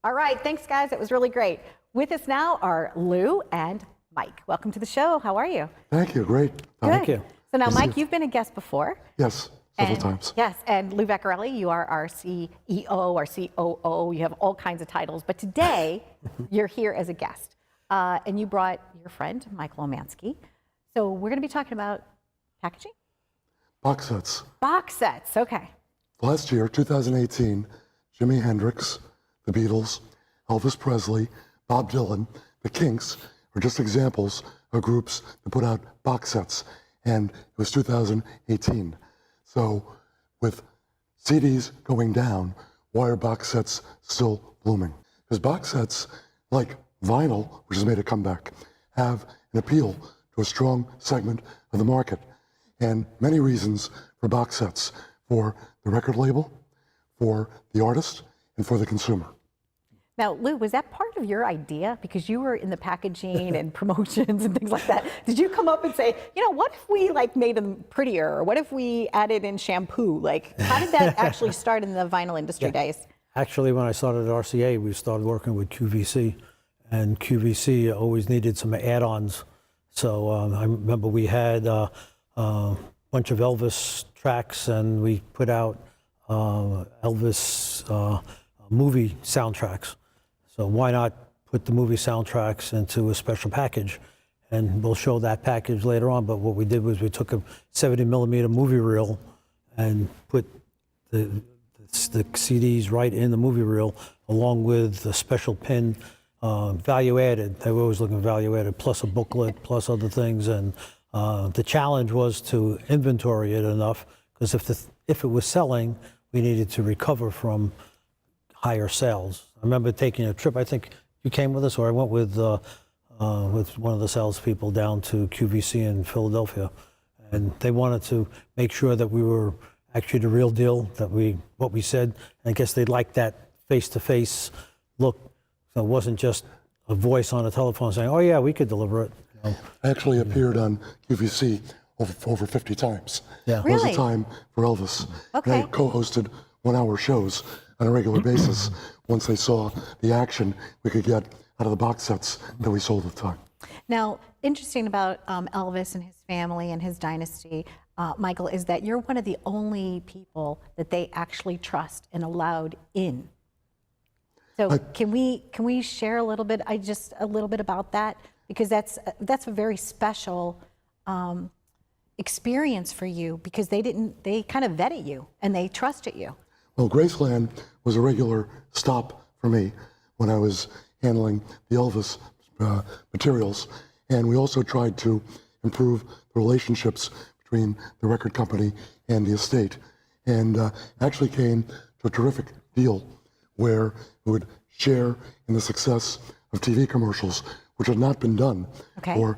All right, thanks guys, it was really great. With us now are Lou and Mike. Welcome to the show, how are you? Thank you, great. Thank you. So now Mike, you've been a guest before. Yes, several times. Yes, and Lou Vaccarelli, you are our CEO, our COO, you have all kinds of titles, but today you're here as a guest. And you brought your friend, Michael Omansky. So we're gonna be talking about packaging? Box sets. Box sets, okay. Last year, 2018, Jimi Hendrix, the Beatles, Elvis Presley, Bob Dylan, the Kinks are just examples of groups that put out box sets. And it was 2018. So with CDs going down, why are box sets still blooming? Because box sets, like vinyl, which has made a comeback, have an appeal to a strong segment of the market. And many reasons for box sets: for the record label, for the artist, and for the consumer. Now, Lou, was that part of your idea? Because you were in the packaging and promotions and things like that. Did you come up and say, you know, what if we made them prettier? Or what if we added in shampoo? How did that actually start in the vinyl industry days? Actually, when I started at RCA, we started working with QVC, and QVC always needed some add-ons. So I remember we had a bunch of Elvis tracks, and we put out Elvis movie soundtracks. So why not put the movie soundtracks into a special package? And we'll show that package later on, but what we did was we took a 70mm movie reel and put the CDs right in the movie reel, along with a special pin, value added. They were always looking value added, plus a booklet, plus other things. And the challenge was to inventory it enough, because if it was selling, we needed to recover from higher sales. I remember taking a trip. I think you came with us, or I went with one of the salespeople down to QVC in Philadelphia, and they wanted to make sure that we were actually the real deal, that what we said. And I guess they liked that face-to-face look. So it wasn't just a voice on a telephone saying, "Oh yeah, we could deliver it." You know? I actually appeared on QVC over 50 times. Yeah. Really? That was the time for Elvis. Okay. And I co-hosted one-hour shows on a regular basis once they saw the action we could get out of the box sets that we sold at the time. Now, interesting about Elvis and his family and his dynasty, Michael, is that you're one of the only people that they actually trust and allowed in. So can we share a little bit, a little bit about that? Because that's a very special experience for you, because they kind of vetted you and they trusted you. Well, Graceland was a regular stop for me when I was handling the Elvis materials. And we also tried to improve the relationships between the record company and the estate. And actually came to a terrific deal where we would share in the success of TV commercials, which had not been done for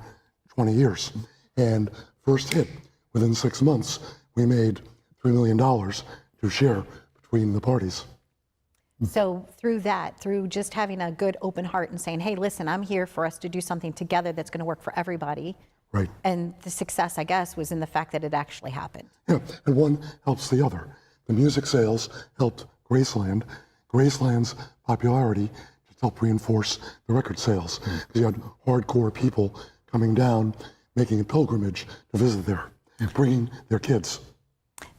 20 years. And first hit, within 6 months, we made $3 million to share between the parties. So through just having a good open heart and saying, hey, listen, I'm here for us to do something together that's going to work for everybody. Right. And the success, I guess, was in the fact that it actually happened. Yeah, and one helps the other. The music sales helped Graceland. Graceland's popularity just helped reinforce the record sales. Because you had hardcore people coming down, making a pilgrimage to visit there, bringing their kids.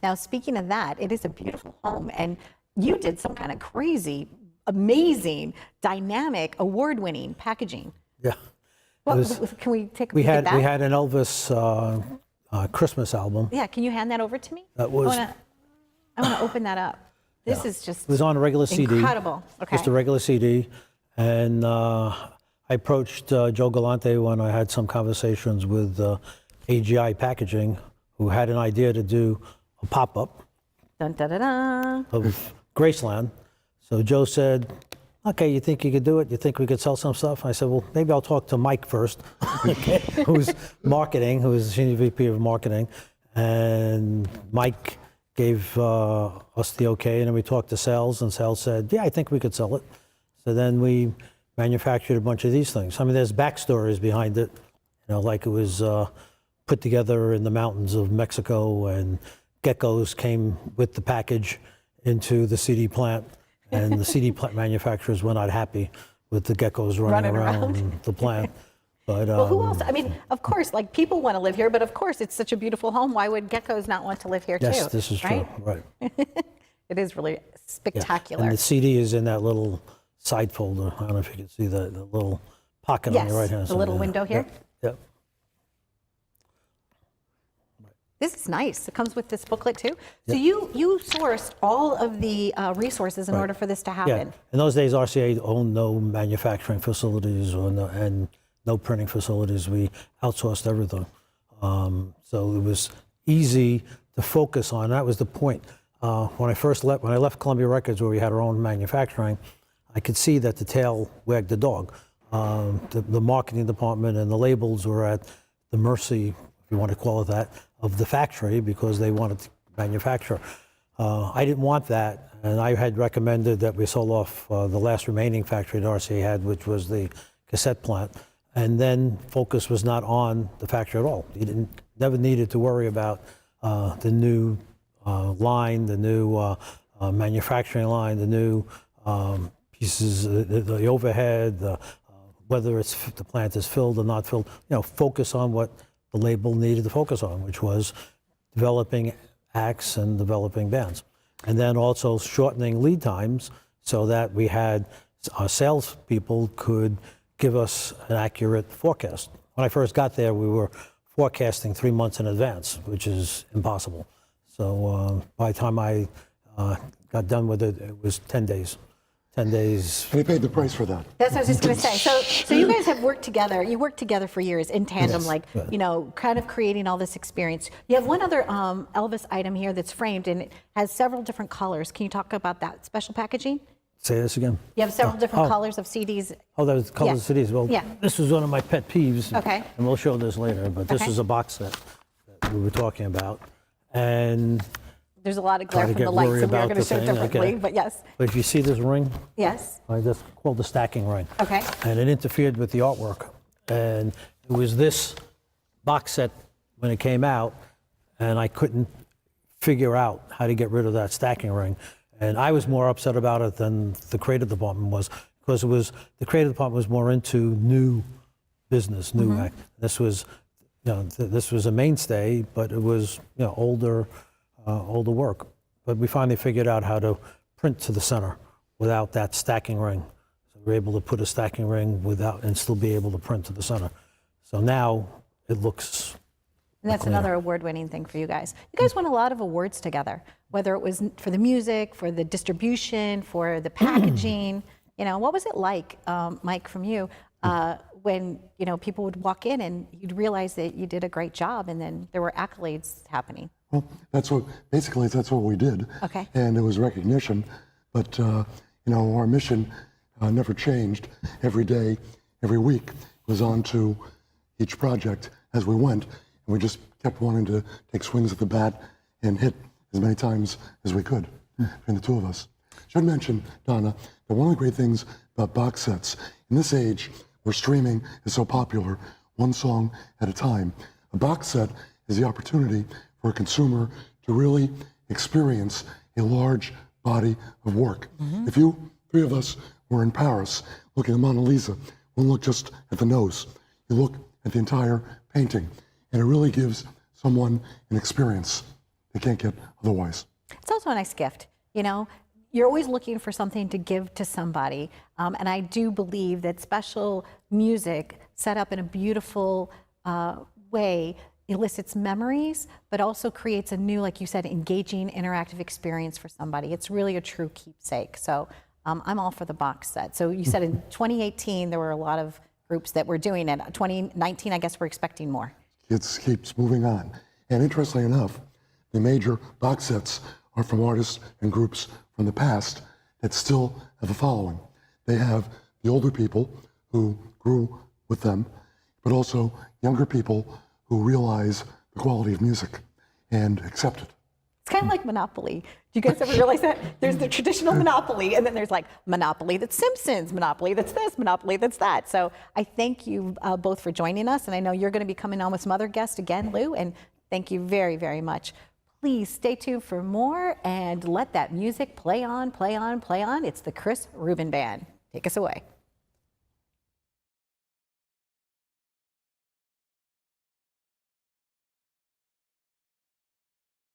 Now, speaking of that, it is a beautiful home, and you did some kind of crazy, amazing, dynamic, award-winning packaging. Yeah. Well, can we take a look at that? We had an Elvis Christmas album. Yeah, can you hand that over to me? That was. I want to open that up. This is just. It was on a regular CD. Incredible. Okay. Just a regular CD, and I approached Joe Galante when I had some conversations with AGI Packaging, who had an idea to do a pop-up of Graceland. So Joe said, okay, you think you could do it? You think we could sell some stuff? I said, well, maybe I'll talk to Mike first, who's marketing, who's Senior VP of marketing. And Mike gave us the okay, and then we talked to sales, and sales said, yeah, I think we could sell it. So then we manufactured a bunch of these things. I mean, there's backstories behind it, you know, like it was put together in the mountains of Mexico, and geckos came with the package into the CD plant. and the CD manufacturers were not happy with the geckos running around the plant. But, Well, who else? I mean, of course, like people want to live here, but of course, it's such a beautiful home. Why would geckos not want to live here too? yes, this is right? true, right. It is really Yeah. spectacular. And the CD is in that little side folder. I don't know if you can see the little pocket on Yes, your right hand side. the little Yeah. window here. Yep. This is nice. It comes with this booklet too. So you sourced all of the resources in order for this to Yeah. happen. In those days, RCA owned no manufacturing facilities and no printing facilities. We outsourced everything. So it was easy to focus on. That was the point. When I left Columbia Records, where we had our own manufacturing, I could see that the tail wagged the dog. The marketing department and the labels were at the mercy, if you want to call it that, of the factory because they wanted to manufacture. I didn't want that, and I had recommended that we sold off the last remaining factory that RCA had, which was the cassette plant. And then focus was not on the factory at all. You never needed to worry about the new line, the new manufacturing line, the new pieces, the overhead, whether the plant is filled or not filled. Focus on what the label needed to focus on, which was developing acts and developing bands. And then also shortening lead times so that we had our salespeople could give us an accurate forecast. When I first got there, we were forecasting 3 months in advance, which is impossible. So by the time I got done with it, it was 10 days. 10 days. And he paid the price for that. That's what I was just going to say. So you guys have worked together. You worked together for years in tandem, like, kind of creating all this experience. You have one other Elvis item here that's framed, and it has several different colors. Can you talk about that special packaging? Say this again. You have several different colors of CDs. Oh, that was colors of CDs. Well, this was one of my pet peeves. Okay. And we'll show this later, but this is a box set that we were talking about. And There's a lot of glare to from get the lights, worried so we are about going to the show thing, differently, okay. but yes. but if you see this ring, Yes. that's called the stacking ring. Okay. And it interfered with the artwork. And it was this box set when it came out, and I couldn't figure out how to get rid of that stacking ring. And I was more upset about it than the creative department was, because the creative department was more into new business, new act. This was, this was a mainstay, but it was, older work. But we finally figured out how to print to the center without that stacking ring. So we were able to put a stacking ring without and still be able to print to the center. So now it looks. And that's another award-winning thing for you guys. You guys won a lot of awards together, whether it was for the music, for the distribution, for the packaging. What was it like, Mike, from you, when people would walk in and you'd realize that you did a great job, and then there were accolades happening? Well, that's what we did. Okay. And it was recognition, but our mission never changed. Every day, every week was on to each project as we went, and we just kept wanting to take swings at the bat and hit as many times as we could between the two of us. Should mention, Donna, that one of the great things about box sets in this age where streaming is so popular, one song at a time, a box set is the opportunity for a consumer to really experience a large body of work. If three of us were in Paris looking at the Mona Lisa, we wouldn't look just at the nose. You look at the entire painting, and it really gives someone an experience they can't get otherwise. It's also a nice gift. You're always looking for something to give to somebody. And I do believe that special music set up in a beautiful way elicits memories, but also creates a new, like you said, engaging, interactive experience for somebody. It's really a true keepsake. So I'm all for the box set. So you said in 2018, there were a lot of groups that were doing it. 2019, I guess we're expecting more. It keeps moving on. And interestingly enough, the major box sets are from artists and groups from the past that still have a following. They have the older people who grew with them, but also younger people who realize the quality of music and accept it. It's kind of like Monopoly. Do you guys ever realize that? There's the traditional Monopoly, and then there's like Monopoly that's Simpsons, Monopoly that's this, Monopoly that's that. So I thank you both for joining us, and I know you're going to be coming on with some other guests again, Lou, and thank you very, very much. Please stay tuned for more and let that music play on, play on, play on. It's the Chris Rubin Band. Take us away.